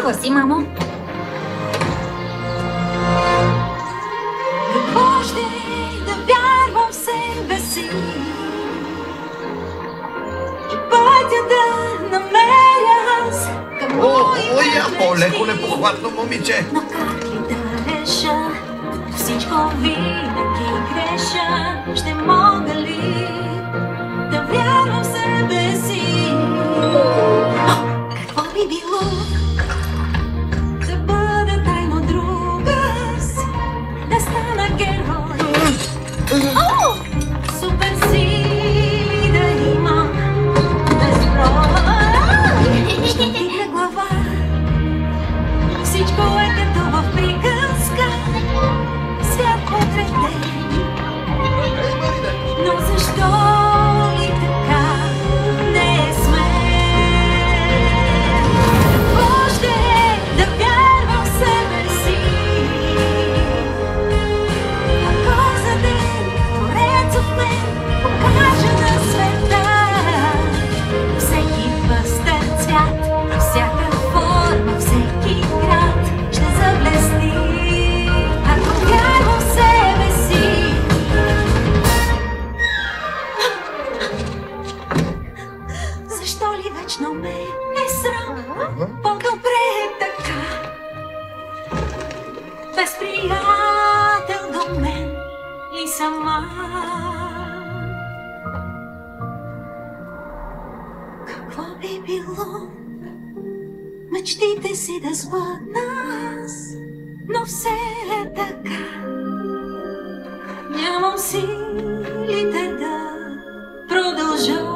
Гласи, мамо. Какво ще да вярвам в себе си? Че пътя да намеря аз към моя по-леко непохватно, момиче. Но как ли да реша? Всичко винаги греша. Ще мога ли да вярвам в себе си? Какво би било да бъда тайно друга си, да стана герой? Супер сили да имам, безброй. Ще вдигна глава, всичко е като в приказка. Свят подреден, но защо ли така не сме? Какво ще е да вярвам в себе си? Ако за ден творец от мен покаже на света всеки пъстър цвят, всяка форма, всеки град ще заблести. Ако вярвам в себе си, защо ли вечно ме е срам? По-добре е така, без приятел до мен и сама. Какво би било мечтите си да сбъднат, но все е така. Нямам силите да продължа.